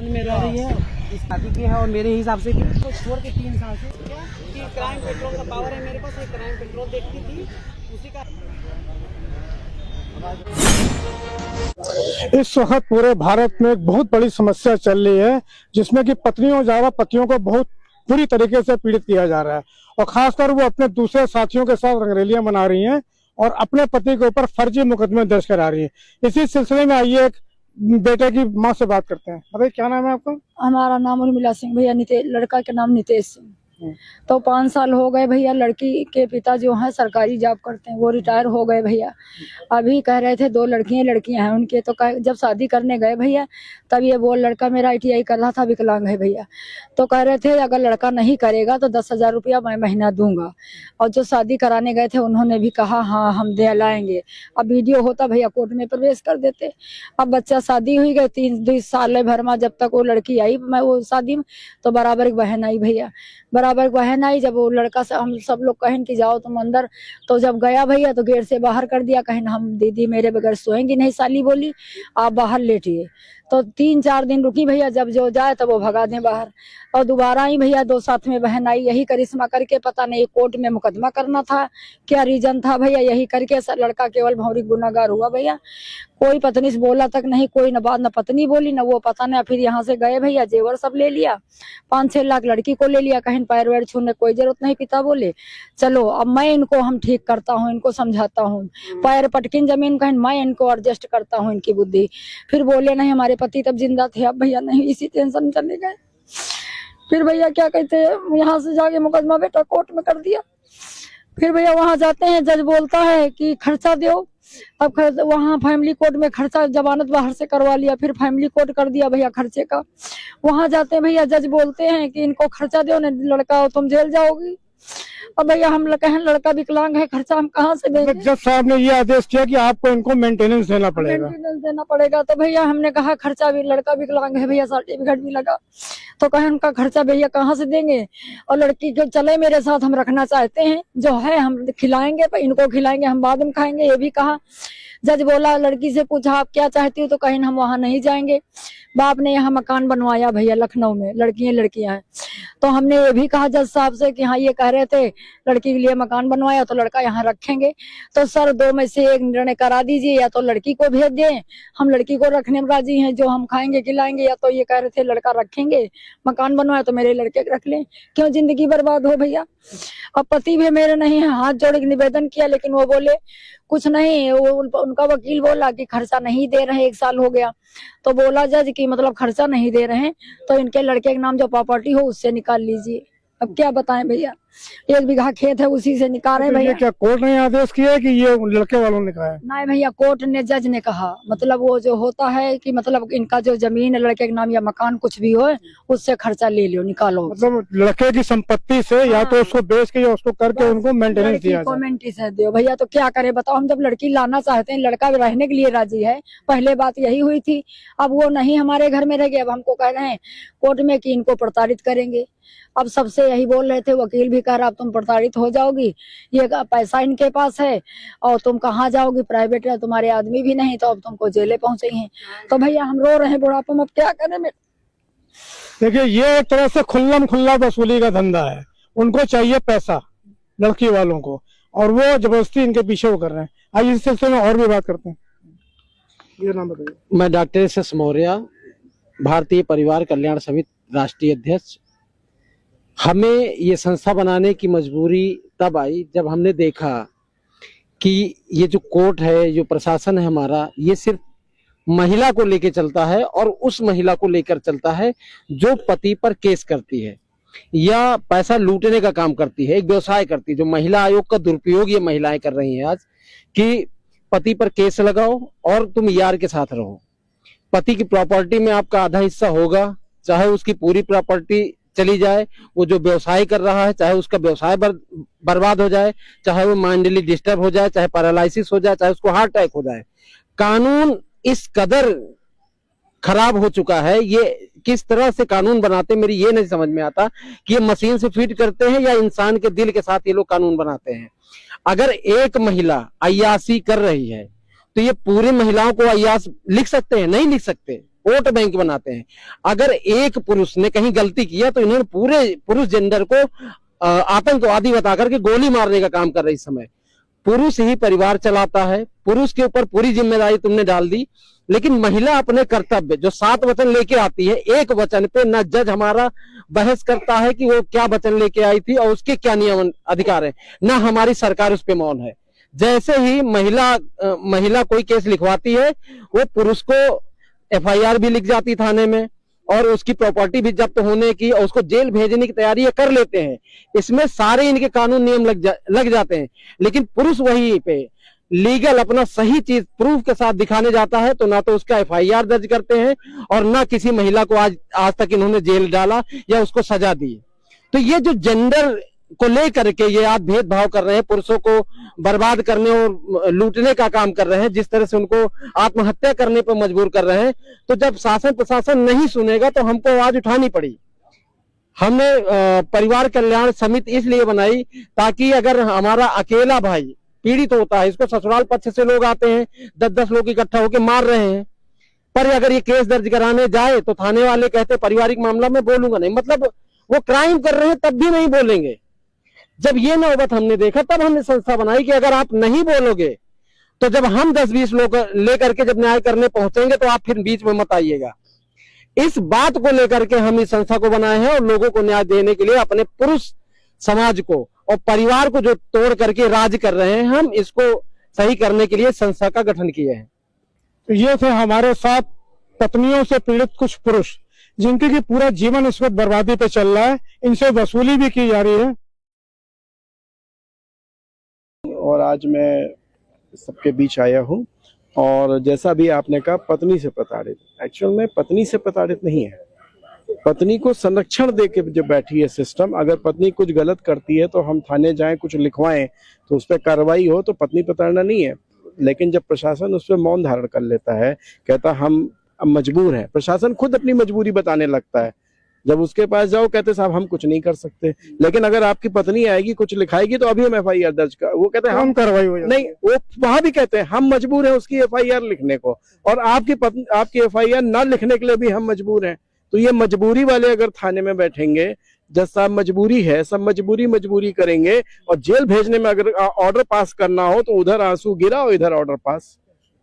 में रह रही है, इस शादी की है और मेरे हिसाब से भी तो छोड़ के 3 साल से क्या कि क्राइम पेट्रोल का पावर है मेरे पास, एक क्राइम पेट्रोल देखती थी उसी का। इस वक्त पूरे भारत में एक बहुत बड़ी समस्या चल रही है, जिसमें कि पत्नियों ज्यादा पतियों को बहुत बुरी तरीके से पीड़ित किया जा रहा है और खासकर वो अपने दूसरे साथियों के साथ रंगरेलियां मना रही हैं और अपने पति के ऊपर फर्जी मुकदमे दर्ज करा रही है। इसी सिलसिले में आइए एक बेटे की माँ से बात करते हैं। बताइए क्या नाम है आपका? हमारा नाम उर्मिला सिंह भैया, लड़का के नाम नितेश सिंह। तो 5 साल हो गए भैया। लड़की के पिता जो है सरकारी जॉब करते हैं, वो रिटायर हो गए भैया। अभी कह रहे थे 2 लड़कियां हैं उनके, तो जब शादी करने गए भैया तब ये वो लड़का मेरा ITI कर रहा था, विकलांग है भैया। तो कह रहे थे अगर लड़का नहीं करेगा तो 10,000 रुपया मैं महीना दूंगा। और जो शादी कराने गए थे उन्होंने भी कहा हाँ हम दे लाएंगे। अब वीडियो होता भैया कोर्ट में प्रवेश कर देते। अब बच्चा शादी हुई गई 3 साल भर में, जब तक वो लड़की आई मैं वो शादी में, तो बराबर एक बहन आई भैया, बराबर बहन आई। जब वो लड़का से हम सब लोग कहें कि जाओ तुम अंदर, तो जब गया भैया तो गेट से बाहर कर दिया। कहें हम दीदी मेरे बगैर सोएंगी नहीं, साली बोली आप बाहर लेटिए। तो 3-4 दिन रुकी भैया, जब जो जाए तब वो भगा दें बाहर। और दोबारा आई भैया, 2 साथ में बहन आई, यही करिश्मा करके पता नहीं कोर्ट में मुकदमा करना था, क्या रीजन था भैया, यही करके लड़का केवल भौरी गुनाहगार हुआ भैया। कोई पत्नी से बोला तक नहीं, कोई न बात न पत्नी बोली न वो पता नहीं। फिर यहाँ से गए भैया, जेवर सब ले लिया, 5-6 लाख लड़की को ले लिया। कहीं पैर वैर छूने कोई जरूरत नहीं, पिता बोले चलो अब मैं इनको हम ठीक करता हूँ, इनको समझाता हूँ। पैर पटकिन जमीन, कहीं मैं इनको एडजस्ट करता हूँ इनकी बुद्धि। फिर बोले नहीं, हमारे पति तब जिंदा थे, अब भैया नहीं, इसी टेंशन चले गए। फिर भैया क्या कहते हैं, यहाँ से जाके मुकदमा बेटा कोर्ट में कर दिया। फिर भैया वहां जाते हैं, जज बोलता है कि खर्चा दो। अब वहाँ फैमिली कोर्ट में खर्चा, जमानत बाहर से करवा लिया, फिर फैमिली कोर्ट कर दिया भैया खर्चे का। वहां जाते हैं भैया, जज बोलते हैं कि इनको खर्चा दो, न लड़का तुम जेल जाओगी। अब भैया हम कहें लड़का विकलांग है, खर्चा हम कहाँ से देंगे? जज साहब ने ये आदेश किया कि आपको इनको मेंटेनेंस देना पड़ेगा। मेंटेनेंस देना पड़ेगा। तो भैया हमने कहा खर्चा भी, लड़का विकलांग है भैया, सर्टिफिकेट भी लगा, तो कहे उनका खर्चा भैया कहाँ से देंगे? और लड़की जो चले मेरे साथ, हम रखना चाहते हैं, जो है हम खिलाएंगे, पर इनको खिलाएंगे, हम बाद में खाएंगे, ये भी कहा। जज बोला, लड़की से पूछा आप क्या चाहती हो, तो कहीं हम वहां नहीं जाएंगे। बाप ने यहाँ मकान बनवाया भैया लखनऊ में, लड़कियां हैं। तो हमने ये भी कहा जज साहब से कि हाँ ये कह रहे थे लड़की के लिए मकान बनवाया तो लड़का यहाँ रखेंगे। तो सर 2 में से एक निर्णय करा दीजिए, या तो लड़की को भेज दें, हम लड़की को रखने में राजी हैं, जो हम खाएंगे खिलाएंगे, या तो ये कह रहे थे लड़का रखेंगे, मकान बनवाया तो मेरे लड़के को रख लें, क्यों जिंदगी बर्बाद हो भैया। अब पति भी मेरे नहीं है, हाथ जोड़ के निवेदन किया, लेकिन वो बोले कुछ नहीं। उनका वकील बोला कि खर्चा नहीं दे रहे, 1 साल हो गया। तो बोला जज कि मतलब खर्चा नहीं दे रहे हैं तो इनके लड़के के नाम जो प्रॉपर्टी हो उससे निकाल लीजिए। अब क्या बताएं भैया, 1 बीघा खेत है उसी से निकाले भैया। क्या कोर्ट ने आदेश किया है कि ये लड़के वालों ने कहा है? नहीं भैया, कोर्ट ने, जज ने कहा, मतलब वो जो होता है कि मतलब इनका जो जमीन है लड़के के नाम या मकान कुछ भी हो, उससे खर्चा ले लो, निकालो। मतलब लड़के की संपत्ति से या तो उसको बेच के या उसको करके उनको मेंटेनेंस दिया जाए। मेंटेनेंस दो भैया। तो क्या करे बताओ, हम जब लड़की लाना चाहते हैं, लड़का रहने के लिए राजी है, पहले बात यही हुई थी। अब वो नहीं हमारे घर में रह गए, अब हमको कह रहे हैं कोर्ट में कि इनको प्रताड़ित करेंगे। अब सबसे यही बोल रहे थे, वकील भी कह रहा अब तुम प्रताड़ित हो जाओगी, ये पैसा इनके पास है और तुम कहाँ जाओगी, प्राइवेट है, तुम्हारे आदमी भी नहीं, तो अब तुमको जेले पहुंचे हैं। तो भैया हम रो रहे हैं बुढ़ापे में, अब क्या करें। देखिए ये एक तरह से खुल्लम खुल्ला वसूली का धंधा है, उनको चाहिए पैसा लड़की वालों को, और वो जबरदस्ती इनके पीछे वो कर रहे हैं। आइए इस सिलसिले में और भी बात करते हैं। ये नाम बताइए। मैं डॉक्टर एस मौर्य, भारतीय परिवार कल्याण समिति राष्ट्रीय अध्यक्ष। हमें ये संस्था बनाने की मजबूरी तब आई जब हमने देखा कि ये जो कोर्ट है, जो प्रशासन है हमारा, ये सिर्फ महिला को लेकर चलता है और उस महिला को लेकर चलता है जो पति पर केस करती है या पैसा लूटने का काम करती है, एक व्यवसाय करती है। जो महिला आयोग का दुरुपयोग ये महिलाएं कर रही हैं आज, कि पति पर केस लगाओ और तुम यार के साथ रहो। पति की प्रॉपर्टी में आपका आधा हिस्सा होगा, चाहे उसकी पूरी प्रॉपर्टी चली जाए, वो जो व्यवसाय कर रहा है चाहे उसका व्यवसाय बर्बाद हो जाए, चाहे वो माइंडली डिस्टर्ब हो जाए, चाहे पैरालिसिस हो जाए, चाहे उसको हार्ट अटैक हो जाए। कानून इस कदर खराब हो चुका है, ये किस तरह से कानून बनाते मेरी ये नहीं समझ में आता कि ये मशीन से फिट करते हैं या इंसान के दिल के साथ ये लोग कानून बनाते हैं। अगर एक महिला अय्याशी कर रही है तो ये पूरी महिलाओं को अय्याश लिख सकते हैं? नहीं लिख सकते। वोट बैंक बनाते हैं। अगर एक पुरुष ने कहीं गलती किया तो इन्होंने पूरे पुरुष जेंडर को आतंकवादी बता करके गोली मारने का काम कर रहे। इस समय पुरुष ही परिवार चलाता है, पुरुष के ऊपर पूरी जिम्मेदारी तुमने डाल दी, लेकिन महिला अपने कर्तव्य जो 7 वचन लेके आती है, एक वचन पे न जज हमारा बहस करता है कि वो क्या वचन लेके आई थी और उसके क्या नियम अधिकार है, न हमारी सरकार उस पे मौन है। जैसे ही महिला कोई केस लिखवाती है, वो पुरुष को FIR भी लिख जाती थाने में और उसकी प्रॉपर्टी भी जब्त होने की और उसको जेल भेजने की तैयारी कर लेते हैं। इसमें सारे इनके कानून नियम लग जाते हैं, लेकिन पुरुष वही पे लीगल अपना सही चीज प्रूफ के साथ दिखाने जाता है तो ना तो उसका FIR दर्ज करते हैं और ना किसी महिला को आज तक इन्होंने जेल डाला या उसको सजा दी। तो ये जो जेंडर को लेकर के ये आप भेदभाव कर रहे हैं, पुरुषों को बर्बाद करने और लूटने का काम कर रहे हैं, जिस तरह से उनको आत्महत्या करने पर मजबूर कर रहे हैं, तो जब शासन प्रशासन नहीं सुनेगा तो हमको आवाज उठानी पड़ी। हमने परिवार कल्याण समिति इसलिए बनाई ताकि अगर हमारा अकेला भाई पीड़ित होता है, इसको ससुराल पक्ष से लोग आते हैं, 10-10 लोग इकट्ठा होकर मार रहे हैं, पर अगर ये केस दर्ज कराने जाए तो थाने वाले कहते पारिवारिक मामला में बोलूंगा नहीं। मतलब वो क्राइम कर रहे हैं तब भी नहीं बोलेंगे। जब ये नौबत हमने देखा तब हमने संस्था बनाई कि अगर आप नहीं बोलोगे तो जब हम 10-20 लोग लेकर के जब न्याय करने पहुंचेंगे तो आप फिर बीच में मत आइएगा। इस बात को लेकर के हम इस संस्था को बनाए हैं और लोगों को न्याय देने के लिए अपने पुरुष समाज को और परिवार को जो तोड़ करके राज कर रहे हैं, हम इसको सही करने के लिए संस्था का गठन किए हैं। तो ये थे हमारे साथ पत्नियों से पीड़ित कुछ पुरुष जिनके की पूरा जीवन इस वक्त बर्बादी पे चल रहा है, इनसे वसूली भी की जा रही है। और आज मैं सबके बीच आया हूँ और जैसा भी आपने कहा पत्नी से प्रताड़ित, एक्चुअल में पत्नी से प्रताड़ित नहीं है, पत्नी को संरक्षण दे के जो बैठी है सिस्टम। अगर पत्नी कुछ गलत करती है तो हम थाने जाएं, कुछ लिखवाएं तो उस पर कार्रवाई हो, तो पत्नी प्रताड़ना नहीं है। लेकिन जब प्रशासन उस पर मौन धारण कर लेता है, कहता हम अब मजबूर हैं, प्रशासन खुद अपनी मजबूरी बताने लगता है। जब उसके पास जाओ कहते साहब हम कुछ नहीं कर सकते, लेकिन अगर आपकी पत्नी आएगी कुछ लिखाएगी तो अभी हम FIR दर्ज कर, वो कहते हैं हम कार्रवाई हो नहीं, वो वहां भी कहते हैं हम मजबूर हैं उसकी FIR लिखने को, और आपकी FIR ना लिखने के लिए भी हम मजबूर हैं। तो ये मजबूरी वाले अगर थाने में बैठेंगे, जज साहब मजबूरी है, सब मजबूरी करेंगे, और जेल भेजने में अगर ऑर्डर पास करना हो तो उधर आंसू गिरा और इधर ऑर्डर पास,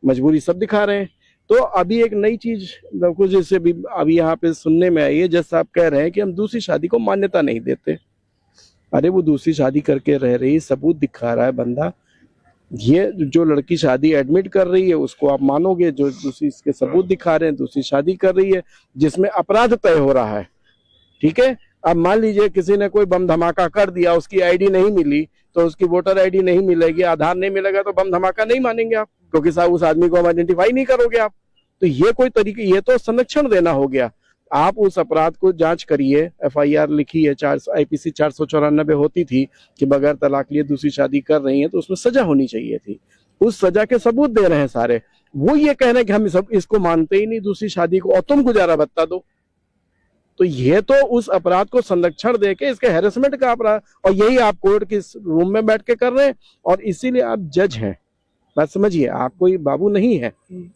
मजबूरी सब दिखा रहे हैं। तो अभी एक नई चीज कुछ जैसे भी अभी यहाँ पे सुनने में आई है, जज साहब कह रहे हैं कि हम दूसरी शादी को मान्यता नहीं देते। अरे वो दूसरी शादी करके रह रही, सबूत दिखा रहा है बंदा। ये जो लड़की शादी एडमिट कर रही है उसको आप मानोगे, जो दूसरी इसके सबूत दिखा रहे हैं दूसरी शादी कर रही है जिसमें अपराध तय हो रहा है। ठीक है, अब मान लीजिए किसी ने कोई बम धमाका कर दिया, उसकी ID नहीं मिली तो उसकी वोटर ID नहीं मिलेगी, आधार नहीं मिलेगा तो बम धमाका नहीं मानेंगे आप, क्योंकि साहब उस आदमी को आइडेंटिफाई नहीं करोगे आप। तो ये कोई तरीके, ये तो संरक्षण देना हो गया। आप उस अपराध को जांच करिए, FIR लिखी है, IPC 494 होती थी कि बगैर तलाक लिए दूसरी शादी कर रही है तो उसमें सजा होनी चाहिए थी, उस सजा के सबूत दे रहे हैं सारे। वो ये कह रहे हैं कि हम इसको मानते ही नहीं दूसरी शादी को, और तुम गुजारा भत्ता दो। तो ये तो उस अपराध को संरक्षण देके इसके हैरेसमेंट का अपराध, और यही आप कोर्ट के रूम में बैठ के कर रहे हैं, और इसीलिए आप जज हैं। बात समझिए, आप कोई बाबू नहीं है,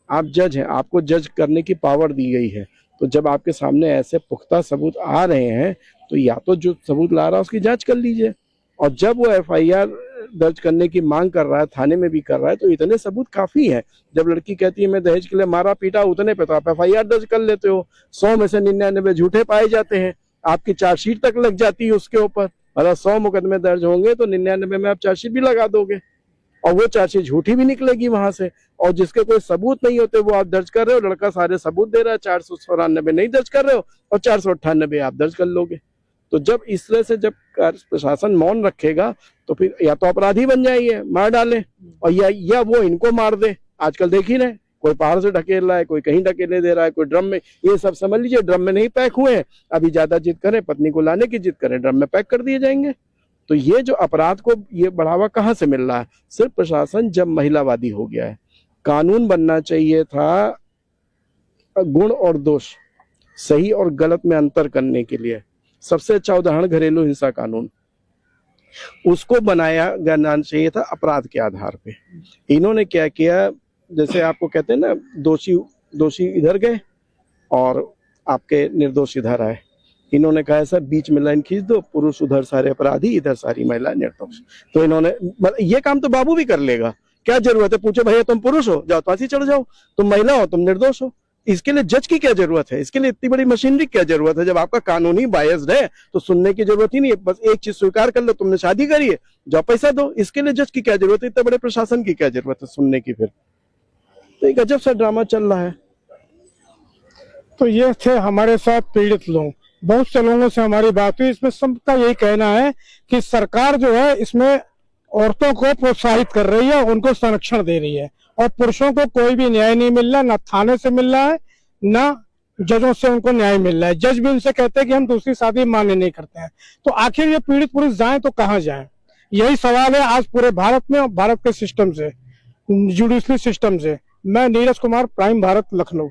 आप जज हैं, आपको जज करने की पावर दी गई है। तो जब आपके सामने ऐसे पुख्ता सबूत आ रहे हैं तो या तो जो सबूत ला रहा है उसकी जांच कर लीजिए, और जब वो FIR दर्ज करने की मांग कर रहा है, थाने में भी कर रहा है, तो इतने सबूत काफी है। जब लड़की कहती है मैं दहेज के लिए मारा पीटा, उतने पे तो आप FIR दर्ज कर लेते हो। 100 में से 99 झूठे पाए जाते हैं, आपकी चार्जशीट तक लग जाती है उसके ऊपर। अगर 100 मुकदमे दर्ज होंगे तो 99 में आप चार्जशीट भी लगा दोगे, और वो चार्जशीट झूठी भी निकलेगी वहां से। और जिसके कोई सबूत नहीं होते वो आप दर्ज कर रहे हो, लड़का सारे सबूत दे रहा है, 494 नहीं दर्ज कर रहे हो और 498 आप दर्ज कर लोगे। तो जब इस तरह से जब प्रशासन मौन रखेगा तो फिर या तो अपराधी बन जाएंगे, मार डाले, और या वो इनको मार दे। आजकल देख ही रहे, कोई पहाड़ से ढकेल रहा है, कोई कहीं ढकेले दे रहा है, कोई ड्रम में, ये सब समझ लीजिए ड्रम में नहीं पैक हुए हैं, अभी ज्यादा जिद करें, पत्नी को लाने की जिद करें, ड्रम में पैक कर दिए जाएंगे। तो ये जो अपराध को ये बढ़ावा कहाँ से मिल रहा है? सिर्फ प्रशासन जब महिलावादी हो गया है। कानून बनना चाहिए था गुण और दोष, सही और गलत में अंतर करने के लिए। सबसे अच्छा उदाहरण घरेलू हिंसा कानून, उसको बनाया जाना चाहिए था अपराध के आधार पे। इन्होंने क्या किया, जैसे आपको कहते हैं ना, दोषी इधर गए और आपके निर्दोष इधर आए। इन्होंने कहा सर बीच में लाइन खींच दो, पुरुष उधर सारे अपराधी, इधर सारी महिला निर्दोष। तो इन्होंने ये काम तो बाबू भी कर लेगा, क्या जरूरत है? पूछो भैया तुम पुरुष हो, जाओ फांसी चढ़ जाओ, तुम महिला हो, तुम निर्दोष हो। इसके लिए जज की क्या जरूरत है? इसके लिए इतनी बड़ी मशीनरी क्या जरूरत है? जब आपका कानूनी बायस्ड है तो सुनने की जरूरत ही नहीं है। बस एक चीज स्वीकार कर लो, तुमने शादी करी है, जाओ पैसा दो। इसके लिए जज की क्या जरूरत है? इतने बड़े प्रशासन की क्या जरूरत है सुनने की? फिर तो एक अजब सा ड्रामा चल रहा है। तो ये थे हमारे साथ पीड़ित लोग। बहुत से लोगों से हमारी बात हुई, इसमें सबका यही कहना है कि सरकार जो है इसमें औरतों को प्रोत्साहित कर रही है, उनको संरक्षण दे रही है, और पुरुषों को कोई भी न्याय नहीं मिल रहा, ना थाने से मिल रहा है, ना जजों से उनको न्याय मिल रहा है। जज भी उनसे कहते हैं कि हम दूसरी शादी मान्य नहीं करते हैं। तो आखिर ये पीड़ित पुरुष जाएं तो कहाँ जाएं? यही सवाल है आज पूरे भारत में और भारत के सिस्टम से, जुडिशरी सिस्टम से। मैं नीरज कुमार, प्राइम भारत, लखनऊ।